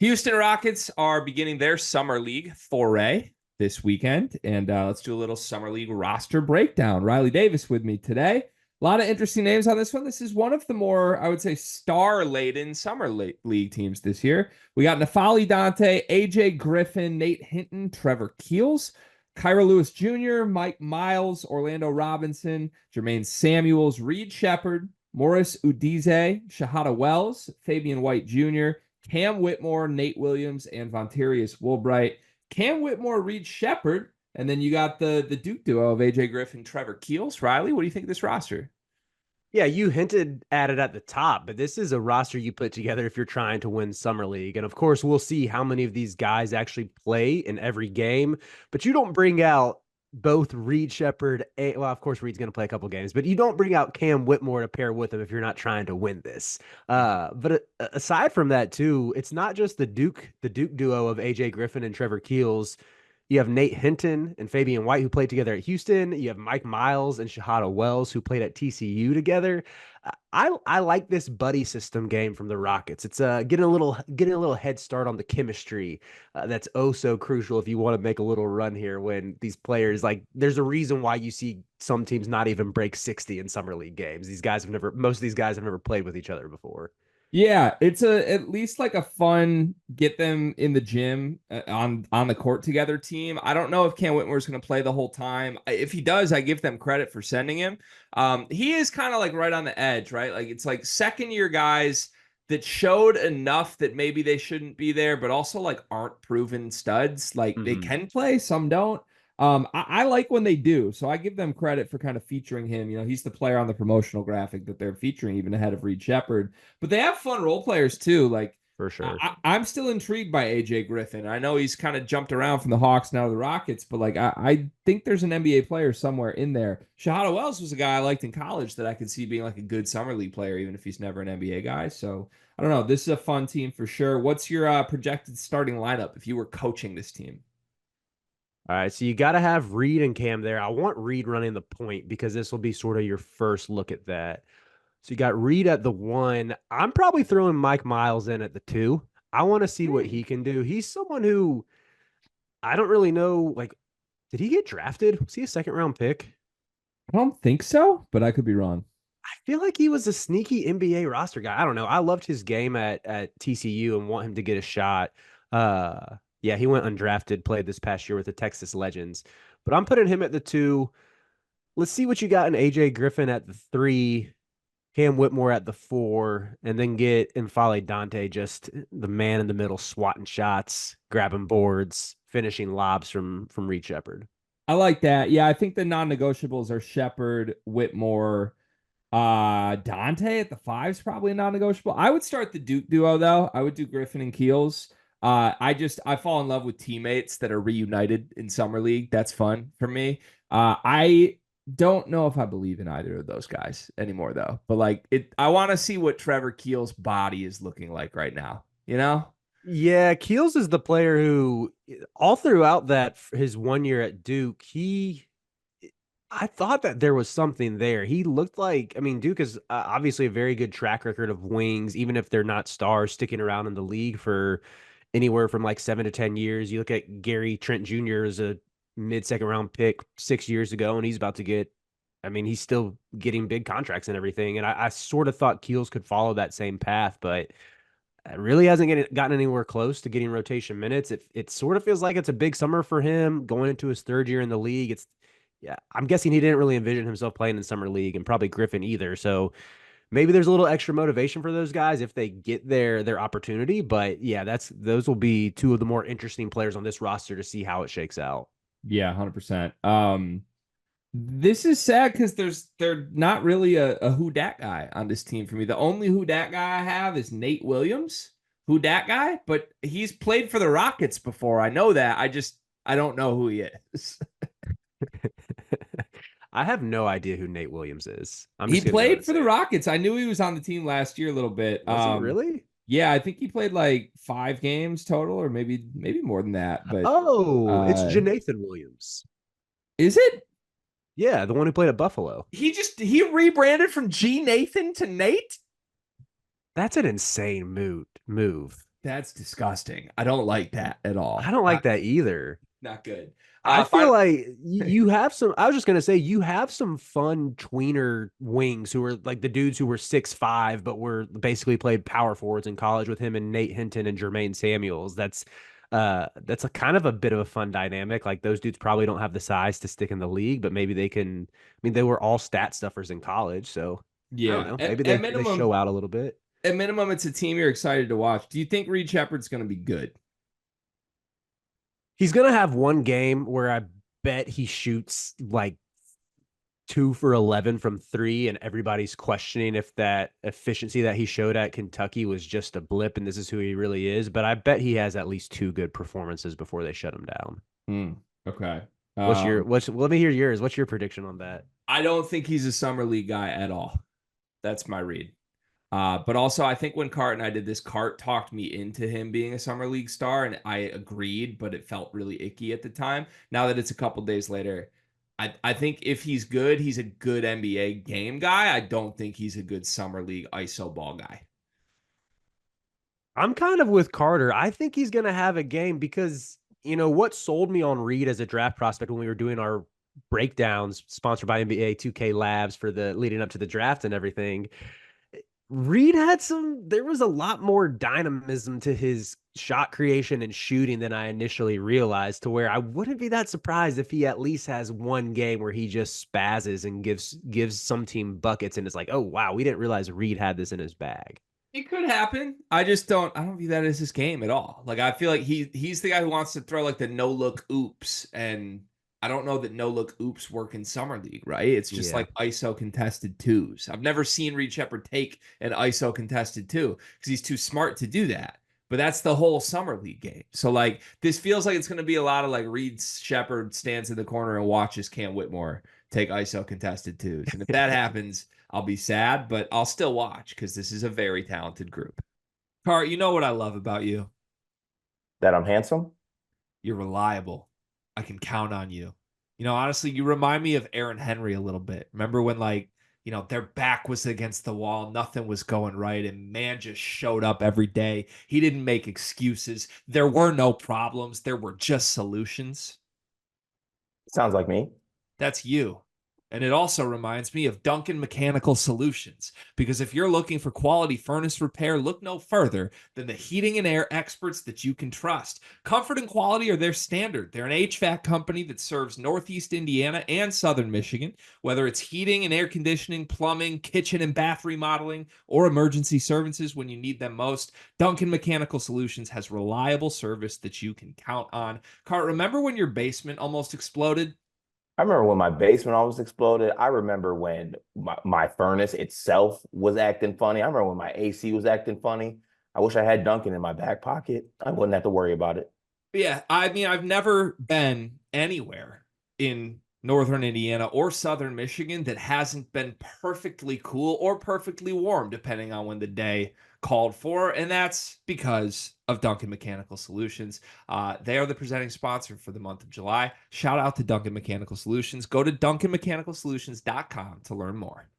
Houston Rockets are beginning their summer league foray this weekend, and let's do a little summer league roster breakdown. Riley Davis with me today. A lot of interesting names on this one. This is one of the more, I would say, star-laden summer league teams this year. We got Nafali Dante, AJ Griffin, Nate Hinton, Trevor Keels, Kyra Lewis Jr., Mike Miles, Orlando Robinson, Jermaine Samuels, Reed Shepard, Morris Udize, Shahada Wells, Fabian White Jr., Cam Whitmore, Nate Williams, and Vontarius Woolbright. Cam Whitmore, Reed Shepard, and then you got the Duke duo of AJ Griffin, Trevor Keels. Riley, what do you think of this roster? Yeah, you hinted at it at the top, but this is a roster you put together if you're trying to win Summer League. And of course, we'll see how many of these guys actually play in every game. But you don't bring out both Reed Shepard. Well, of course, Reed's going to play a couple games, but you don't bring out Cam Whitmore to pair with him if you're not trying to win this. But aside from that, too, it's not just the Duke duo of AJ Griffin and Trevor Keels. You have Nate Hinton and Fabian White, who played together at Houston. You have Mike Miles and Shahada Wells, who played at TCU together. I like this buddy system game from the Rockets. It's getting a little head start on the chemistry that's oh so crucial if you want to make a little run here. When these players, like, there's a reason why you see some teams not even break 60 in summer league games. Most of these guys have never played with each other before. Yeah, it's a at least like a fun get them in the gym on the court together team. I don't know if Cam Whitmore's going to play the whole time. If he does, I give them credit for sending him. He is kind of like right on the edge, right? Like it's like second year guys that showed enough that maybe they shouldn't be there, but also like aren't proven studs. Like they Mm-hmm. can play, some don't. I like when they do, so I give them credit for kind of featuring him. You know, he's the player on the promotional graphic that they're featuring, even ahead of Reed Shepard. But they have fun role players too. Like For sure. I'm still intrigued by AJ Griffin. I know he's kind of jumped around from the Hawks now to the Rockets, but like I think there's an NBA player somewhere in there. Shahada Wells was a guy I liked in college that I could see being like a good summer league player, even if he's never an NBA guy. So I don't know. This is a fun team for sure. What's your projected starting lineup if you were coaching this team? All right, so you got to have Reed and Cam there. I want Reed running the point because this will be sort of your first look at that. So you got Reed at the one. I'm probably throwing Mike Miles in at the two. I want to see what Hmm. he can do. He's someone who I don't really know. Like, did he get drafted? Was he a second round pick? I don't think so, but I could be wrong. I feel like he was a sneaky NBA roster guy. I don't know. I loved his game at TCU and want him to get a shot. Yeah, he went undrafted, played this past year with the Texas Legends. But I'm putting him at the two. Let's see what you got in AJ Griffin at the three, Cam Whitmore at the four, and then get N'Faly Dante, just the man in the middle, swatting shots, grabbing boards, finishing lobs from Reed Shepard. I like that. Yeah, I think the non-negotiables are Shepard, Whitmore, Dante at the five's probably a non-negotiable. I would start the Duke duo though. I would do Griffin and Keels. I fall in love with teammates that are reunited in summer league. That's fun for me. I don't know if I believe in either of those guys anymore though. But like I want to see what Trevor Keels' body is looking like right now. You know? Yeah, Keels is the player who all throughout that his 1 year at Duke, I thought that there was something there. He looked like, I mean, Duke is obviously a very good track record of wings, even if they're not stars sticking around in the league for anywhere from like 7 to 10 years. You look at Gary Trent Jr. as a mid-second round pick 6 years ago, and he's about to get, I mean, he's still getting big contracts and everything. And I sort of thought Keels could follow that same path, but it really hasn't gotten anywhere close to getting rotation minutes. It sort of feels like it's a big summer for him going into his third year in the league. Yeah, I'm guessing he didn't really envision himself playing in summer league, and probably Griffin either. So maybe there's a little extra motivation for those guys if they get their opportunity. But yeah, those will be two of the more interesting players on this roster to see how it shakes out. Yeah, 100%. This is sad because they're not really a who dat guy on this team for me. The only who dat guy I have is Nate Williams, who dat guy, but he's played for the Rockets before. I know that. I don't know who he is. I have no idea who Nate Williams is. I'm He just gonna go ahead played and for say the it. Rockets. I knew he was on the team last year a little bit. Was he really? Yeah, I think he played like 5 games total, or maybe more than that. But Oh, it's uh, Janathan Williams. is it? Yeah, the one who played at Buffalo. He rebranded from G Nathan to Nate. That's an insane move. That's disgusting. I don't like that at I all. don't like that either. Not good. I feel Final. like you have some. I was just gonna say you have some fun tweener wings who are like the dudes who were 6'5", but were basically played power forwards in college with him and Nate Hinton and Jermaine Samuels. That's a kind of a bit of a fun dynamic. Like those dudes probably don't have the size to stick in the league, but maybe they can. I mean, they were all stat stuffers in college, so I don't Yeah. know. At, Maybe at they show minimum, out a little bit. at minimum, it's a team you're excited to watch. Do you think Reed Shepard's going to be good? He's gonna have one game where I bet he shoots like 2 for 11 from three, and everybody's questioning if that efficiency that he showed at Kentucky was just a blip and this is who he really is. But I bet he has at least two good performances before they shut him down. Hmm. Okay. Let me hear yours. What's your prediction on that? I don't think he's a summer league guy at all. That's my read. But also, I think when Cart and I did this, Cart talked me into him being a summer league star, and I agreed, but it felt really icky at the time. Now that it's a couple days later, I think if he's good, he's a good NBA game guy. I don't think he's a good summer league ISO ball guy. I'm kind of with Carter. I think he's going to have a game because, what sold me on Reed as a draft prospect when we were doing our breakdowns sponsored by NBA 2K Labs for the leading up to the draft and everything. Reed there was a lot more dynamism to his shot creation and shooting than I initially realized, to where I wouldn't be that surprised if he at least has one game where he just spazzes and gives some team buckets and it's like, oh wow, we didn't realize Reed had this in his bag. It could happen. I don't view that as his game at all. Like I feel like he's the guy who wants to throw like the no look oops, and I don't know that no look oops work in summer league, right? It's just Yeah. like ISO contested twos. I've never seen Reed Shepard take an ISO contested two because he's too smart to do that. But that's the whole summer league game. So like this feels like it's going to be a lot of like Reed Shepard stands in the corner and watches Cam Whitmore take ISO contested twos. And if that happens, I'll be sad, but I'll still watch because this is a very talented group. Car, you know what I love about you? That I'm handsome? You're reliable. I can count on you. Honestly, you remind me of Aaron Henry a little bit. Remember when, like, their back was against the wall, nothing was going right, and man just showed up every day. He didn't make excuses. There were no problems, there were just solutions. Sounds like me. That's you. And it also reminds me of Duncan Mechanical Solutions, because if you're looking for quality furnace repair, look no further than the heating and air experts that you can trust. Comfort and quality are their standard. They're an HVAC company that serves Northeast Indiana and Southern Michigan, whether it's heating and air conditioning, plumbing, kitchen and bath remodeling, or emergency services when you need them most. Duncan Mechanical Solutions has reliable service that you can count on. Cart, remember when your basement almost exploded? I remember when my basement almost exploded. I remember when my furnace itself was acting funny. I remember when my AC was acting funny. I wish I had Duncan in my back pocket. I wouldn't have to worry about it. Yeah, I mean, I've never been anywhere in northern Indiana or southern Michigan that hasn't been perfectly cool or perfectly warm, depending on when the day called for. And that's because of Duncan Mechanical Solutions. They are the presenting sponsor for the month of July. Shout out to Duncan Mechanical Solutions. Go to duncanmechanicalsolutions.com to learn more.